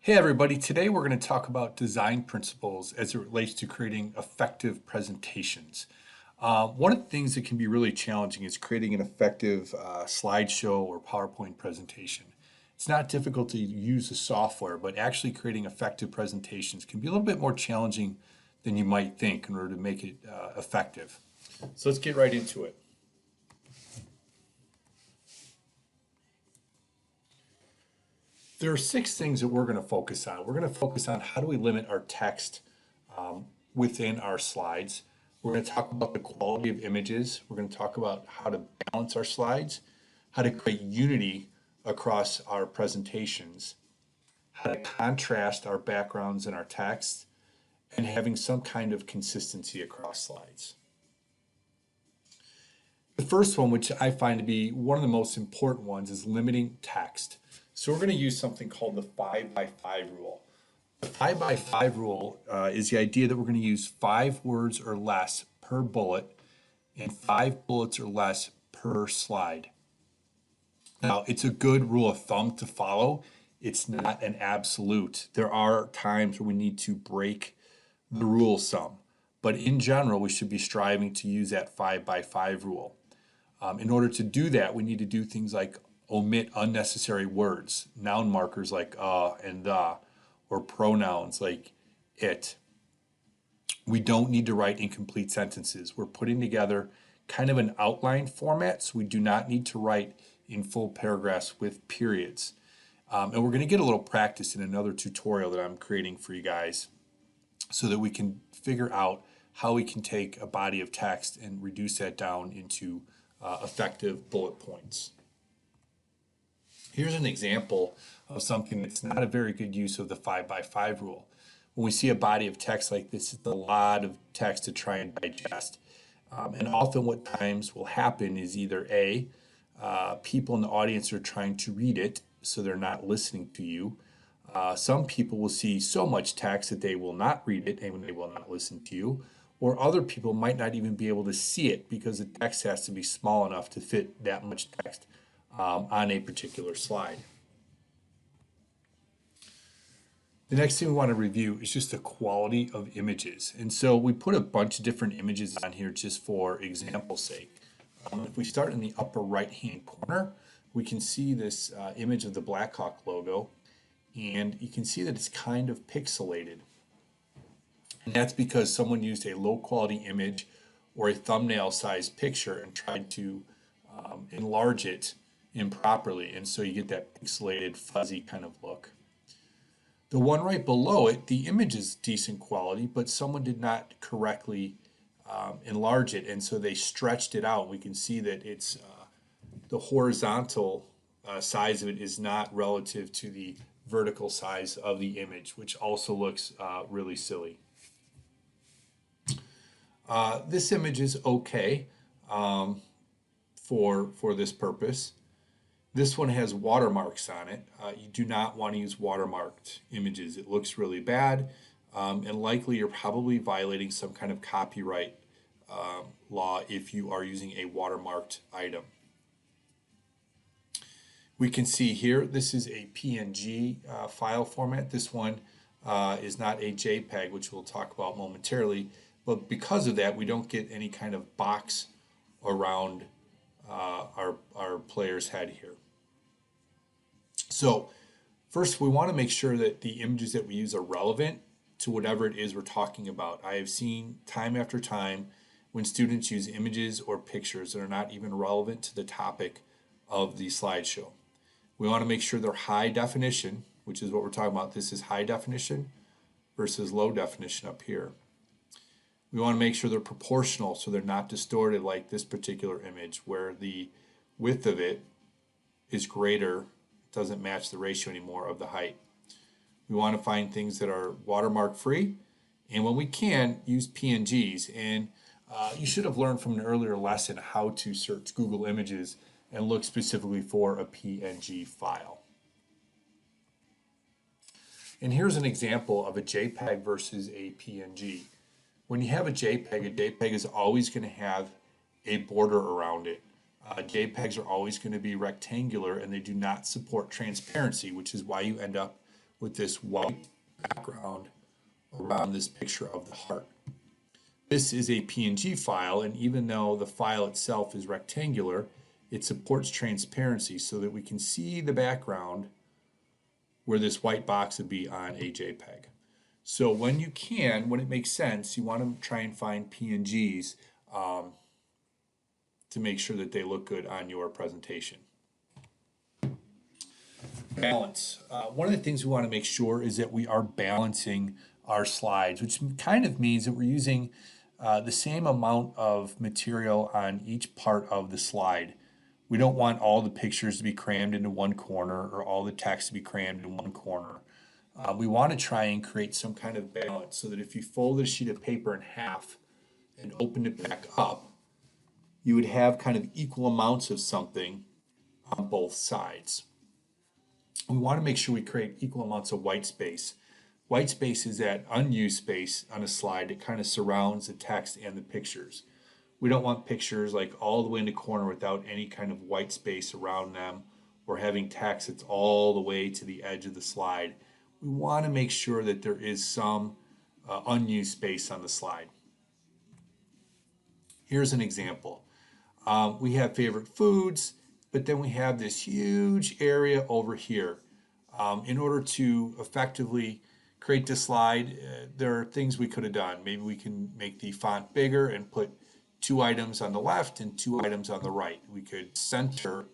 Hey everybody, today we're going to talk about design principles as it relates to creating effective presentations. One of the things that can be really challenging is creating an effective slideshow or PowerPoint presentation. It's not difficult to use the software, but actually creating effective presentations can be a little bit more challenging than you might think in order to make it effective. So let's get right into it. There are six things that we're going to focus on. We're going to focus on how do we limit our text within our slides. We're going to talk about the quality of images. We're going to talk about how to balance our slides, how to create unity across our presentations, how to contrast our backgrounds and our text, and having some kind of consistency across slides. The first one, which I find to be one of the most important ones, is limiting text. So we're going to use something called the 5x5 rule. The 5x5 rule is the idea that we're going to use 5 words or less per bullet and 5 bullets or less per slide. Now, it's a good rule of thumb to follow. It's not an absolute. There are times where we need to break the rule some, but in general, we should be striving to use that 5x5 rule. In order to do that, we need to do things like omit unnecessary words, noun markers like and the, or pronouns like it. We don't need to write incomplete sentences. We're putting together kind of an outline format, so we do not need to write in full paragraphs with periods. And we're going to get a little practice in another tutorial that I'm creating for you guys so that we can figure out how we can take a body of text and reduce that down into effective bullet points. Here's an example of something that's not a very good use of the 5x5 rule. When we see a body of text like this, it's a lot of text to try and digest. And often what times will happen is either A, people in the audience are trying to read it, so they're not listening to you. Some people will see so much text that they will not read it and they will not listen to you. Or other people might not even be able to see it because the text has to be small enough to fit that much text on a particular slide. The next thing we want to review is just the quality of images. And so we put a bunch of different images on here just for example's sake. If we start in the upper right-hand corner, we can see this image of the Blackhawk logo, and you can see that it's kind of pixelated. And that's because someone used a low-quality image or a thumbnail-sized picture and tried to enlarge it improperly, and so you get that pixelated, fuzzy kind of look. The one right below it, the image is decent quality, but someone did not correctly enlarge it, and so they stretched it out. We can see that it's the horizontal size of it is not relative to the vertical size of the image, which also looks really silly. This image is okay for this purpose. This one has watermarks on it. You do not want to use watermarked images. It looks really bad, and likely you're probably violating some kind of copyright law if you are using a watermarked item. We can see here, this is a PNG file format. This one is not a JPEG, which we'll talk about momentarily, but because of that, we don't get any kind of box around our player's head here. So first, we want to make sure that the images that we use are relevant to whatever it is we're talking about. I have seen time after time when students use images or pictures that are not even relevant to the topic of the slideshow. We want to make sure they're high definition, which is what we're talking about. This is high definition versus low definition up here. We want to make sure they're proportional so they're not distorted like this particular image where the width of it is greater, doesn't match the ratio anymore of the height. We want to find things that are watermark free, and when we can, use PNGs. And you should have learned from an earlier lesson how to search Google Images and look specifically for a PNG file. And here's an example of a JPEG versus a PNG. When you have a JPEG is always going to have a border around it. JPEGs are always going to be rectangular and they do not support transparency, which is why you end up with this white background around this picture of the heart. This is a PNG file, and even though the file itself is rectangular, it supports transparency so that we can see the background where this white box would be on a JPEG. So when you can, when it makes sense, you want to try and find PNGs to make sure that they look good on your presentation. Balance. One of the things we want to make sure is that we are balancing our slides, which kind of means that we're using the same amount of material on each part of the slide. We don't want all the pictures to be crammed into one corner or all the text to be crammed in one corner. We want to try and create some kind of balance so that if you fold a sheet of paper in half and opened it back up, you would have kind of equal amounts of something on both sides. We want to make sure we create equal amounts of white space. White space is that unused space on a slide that kind of surrounds the text and the pictures. We don't want pictures like all the way in the corner without any kind of white space around them, or having text that's all the way to the edge of the slide. We want to make sure that there is some unused space on the slide. Here's an example. We have favorite foods, but then we have this huge area over here. In order to effectively create this slide, there are things we could have done. Maybe we can make the font bigger and put 2 items on the left and 2 items on the right. We could center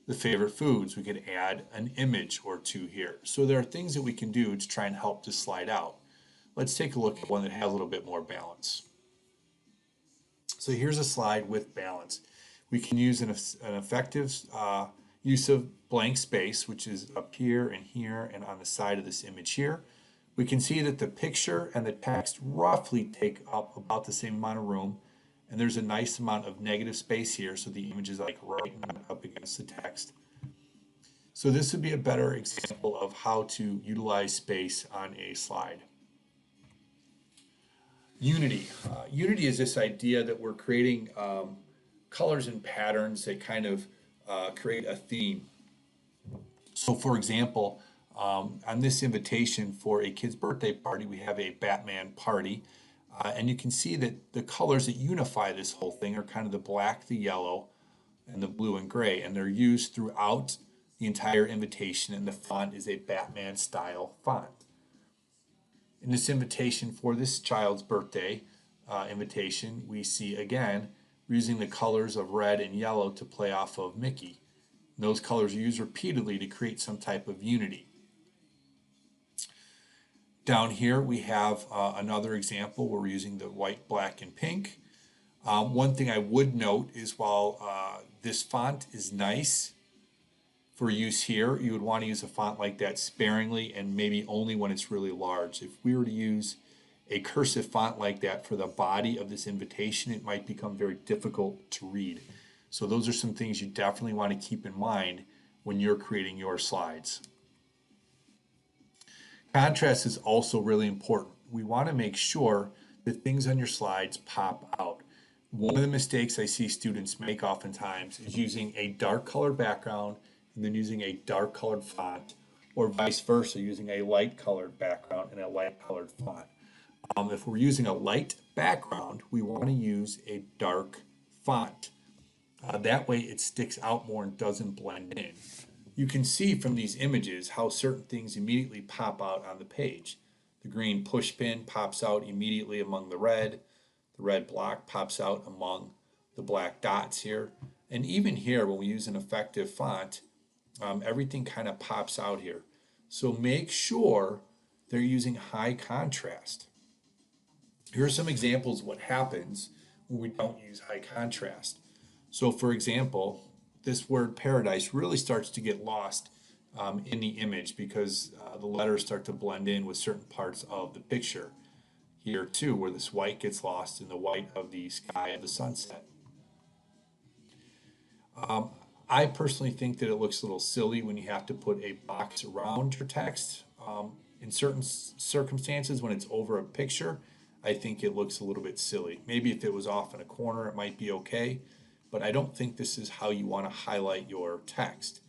the favorite foods. We could add an image or 2 here. So there are things that we can do to try and help this slide out. Let's take a look at one that has a little bit more balance. So here's a slide with balance. We can use an effective use of blank space, which is up here and on the side of this image here. We can see that the picture and the text roughly take up about the same amount of room, and there's a nice amount of negative space here, so the image is like right up against the text. So this would be a better example of how to utilize space on a slide. Unity. Unity is this idea that we're creating colors and patterns that kind of create a theme. So for example, on this invitation for a kid's birthday party, we have a Batman party. And you can see that the colors that unify this whole thing are kind of the black, the yellow, and the blue and gray. And they're used throughout the entire invitation, and the font is a Batman style font. In this invitation for this child's birthday invitation, we see again, we're using the colors of red and yellow to play off of Mickey. And those colors are used repeatedly to create some type of unity. Down here we have another example where we're using the white, black, and pink. One thing I would note is while this font is nice for use here, you would want to use a font like that sparingly and maybe only when it's really large. If we were to use a cursive font like that for the body of this invitation, it might become very difficult to read. So those are some things you definitely want to keep in mind when you're creating your slides. Contrast is also really important. We want to make sure that things on your slides pop out. One of the mistakes I see students make oftentimes is using a dark colored background and then using a dark colored font, or vice versa, using a light colored background and a light colored font. If we're using a light background, we want to use a dark font. That way it sticks out more and doesn't blend in. You can see from these images how certain things immediately pop out on the page. The green push pin pops out immediately among the red block pops out among the black dots here. And even here, when we use an effective font, everything kind of pops out here. So make sure they're using high contrast. Here are some examples of what happens when we don't use high contrast. So for example, this word paradise really starts to get lost in the image because the letters start to blend in with certain parts of the picture. Here too, where this white gets lost in the white of the sky of the sunset. I personally think that it looks a little silly when you have to put a box around your text. In certain circumstances, when it's over a picture, I think it looks a little bit silly. Maybe if it was off in a corner, it might be okay, but I don't think this is how you want to highlight your text.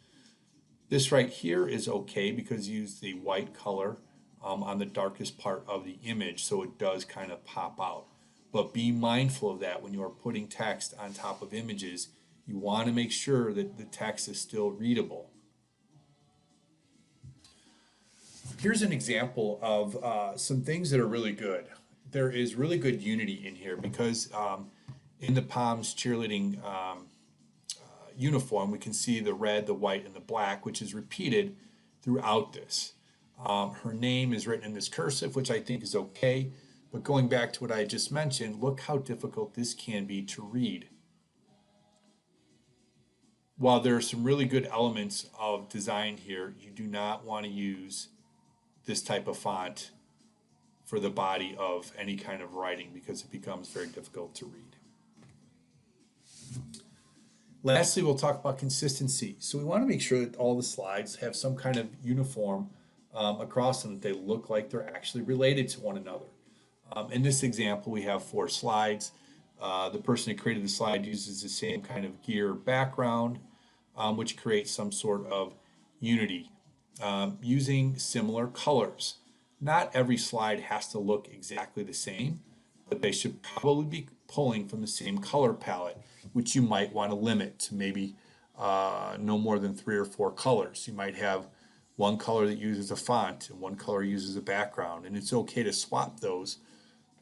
This right here is okay because you use the white color on the darkest part of the image, so it does kind of pop out. But be mindful of that when you are putting text on top of images. You want to make sure that the text is still readable. Here's an example of some things that are really good. There is really good unity in here because in the Palms cheerleading uniform, we can see the red, the white, and the black, which is repeated throughout this. Her name is written in this cursive, which I think is okay. But going back to what I just mentioned, look how difficult this can be to read. While there are some really good elements of design here, you do not want to use this type of font for the body of any kind of writing because it becomes very difficult to read. Lastly, we'll talk about consistency. So we want to make sure that all the slides have some kind of uniform across them, that they look like they're actually related to one another. In this example, we have 4 slides. The person who created the slide uses the same kind of gear background, which creates some sort of unity. Using similar colors. Not every slide has to look exactly the same, but they should probably be pulling from the same color palette, which you might want to limit to maybe no more than 3 or 4 colors. You might have one color that uses a font and one color uses a background, and it's okay to swap those,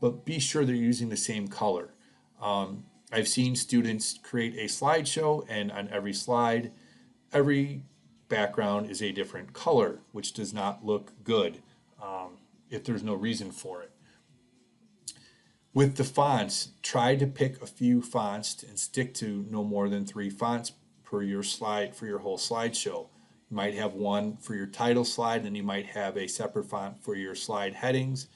but be sure they're using the same color. I've seen students create a slideshow, and on every slide, every background is a different color, which does not look good if there's no reason for it. With the fonts, try to pick a few fonts and stick to no more than 3 fonts per your slide for your whole slideshow. You might have one for your title slide, and you might have a separate font for your slide headings,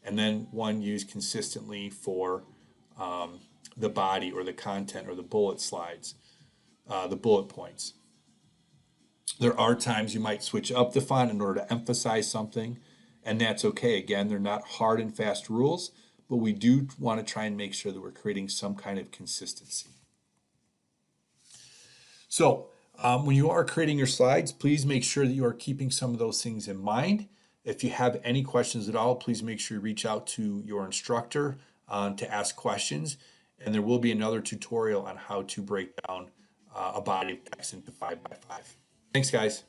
and then one used consistently for the body or the content or the bullet slides, the bullet points. There are times you might switch up the font in order to emphasize something, and that's okay. Again, they're not hard and fast rules, but we do want to try and make sure that we're creating some kind of consistency. So when you are creating your slides, please make sure that you are keeping some of those things in mind. If you have any questions at all, please make sure you reach out to your instructor to ask questions. And there will be another tutorial on how to break down a body of text into 5x5. Thanks, guys.